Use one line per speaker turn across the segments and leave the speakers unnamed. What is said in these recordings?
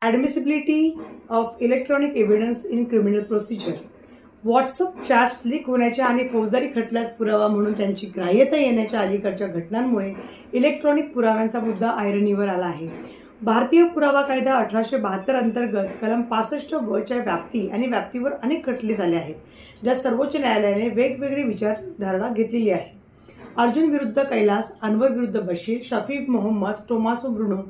ॲडमिसिबिलिटी of electronic evidence in criminal procedure. WhatsApp chats leak होण्याच्या आणि फौजदारी खटल्यात पुरावा म्हणून त्यांची ग्राह्यता येण्याच्या अलीकडच्या घटनांमुळे इलेक्ट्रॉनिक पुराव्यांचा मुद्दा ऐरणीवर आला आहे. भारतीय पुरावा कायदा 1872 अंतर्गत कलम 65 च्या व्याप्ती आणि व्याप्तीवर अनेक खटले झाले आहेत, ज्यात सर्वोच्च न्यायालयाने वेगवेगळी विचारधारणा घेतलेली आहे. अर्जुन विरुद्ध कैलास, अनवर विरुद्ध बशीर, शफी मोहम्मद, टोमासो ब्रुनो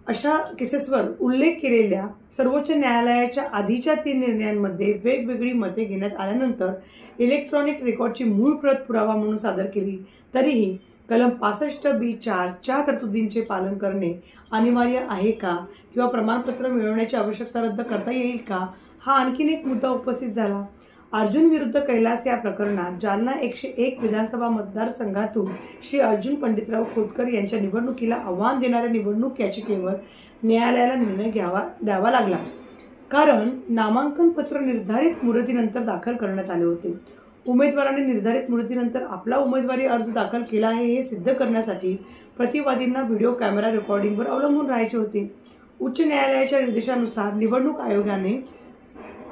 अशा केसेसवर उल्लेख केलेल्या सर्वोच्च न्यायालयाच्या आधीच्या 3 निर्णयांमध्ये वेगवेगळी मते घेण्यात आल्यानंतर इलेक्ट्रॉनिक रेकॉर्डची मूळ प्रत पुरावा म्हणून सादर केली तरीही कलम 65(b)(4) च्या तरतुदींचे पालन करणे अनिवार्य आहे का किंवा प्रमाणपत्र मिळवण्याची आवश्यकता रद्द करता येईल का, हा आणखीन एक मुद्दा उपस्थित झाला. अर्जुन विरुद्ध कैलास या प्रकरणात जालना 101 विधानसभा मतदारसंघातून श्री अर्जुन पंडितराव खोतकर यांच्या निवडणुकीला आव्हान देणाऱ्या निवडणूक याचिकेवर न्यायालयाला निर्णय द्यावा लागला, कारण नामांकन पत्र निर्धारित मुदतीनंतर दाखल करण्यात आले होते. उमेदवाराने निर्धारित मुदतीनंतर आपला उमेदवारी अर्ज दाखल केला आहे हे सिद्ध करण्यासाठी प्रतिवादींना व्हिडिओ कॅमेरा रेकॉर्डिंगवर अवलंबून राहायचे होते. उच्च न्यायालयाच्या निर्देशानुसार निवडणूक आयोगाने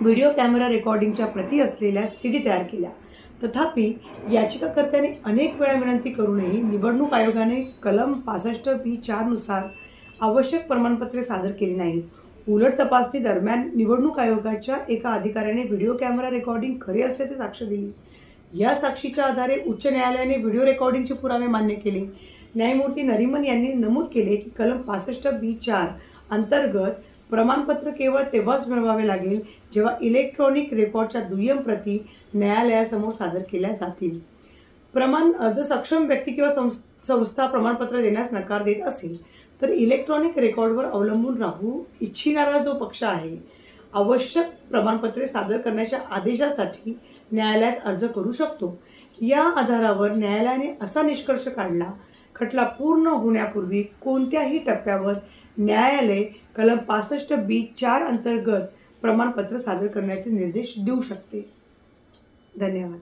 व्हिडिओ कॅमेरा रेकॉर्डिंगच्या प्रती असलेल्या सीडी तयार केल्या. तथापि याचिकाकर्त्याने अनेक वेळा विनंती करूनही निवडणूक आयोगाने कलम 65(b)(4) नुसार आवश्यक प्रमाणपत्रे सादर केली नाहीत. उलट तपासणी दरम्यान निवडणूक आयोगाच्या एका अधिकाऱ्याने व्हिडिओ कॅमेरा रेकॉर्डिंग खरे असल्याचे साक्ष दिली. या साक्षीच्या आधारे उच्च न्यायालयाने व्हिडिओ रेकॉर्डिंगचे पुरावे मान्य केले. न्यायमूर्ती नरिमन यांनी नमूद केले की कलम 65(b)(4) अंतर्गत प्रमाणपत्र केवळ तेव्हाच मिळवावे लागेल जेव्हा इलेक्ट्रॉनिक रेकॉर्डच्या दुय्यम प्रती न्यायालयासमोर सादर केल्या जातील. जर सक्षम व्यक्ती किंवा संस्था प्रमाणपत्र देण्यास नकार देत असेल तर इलेक्ट्रॉनिक रेकॉर्डवर अवलंबून राहू इच्छिणारा जो पक्ष आहे आवश्यक प्रमाणपत्रे सादर करण्याच्या आदेशासाठी न्यायालयात अर्ज करू शकतो. या आधारावर न्यायालयाने असा निष्कर्ष काढला, खटला पूर्ण होण्यापूर्वी कोणत्याही टप्प्यावर न्यायालय कलम 65(b)(4) अंतर्गत प्रमाणपत्र सादर करण्याचे निर्देश देऊ शकते. धन्यवाद.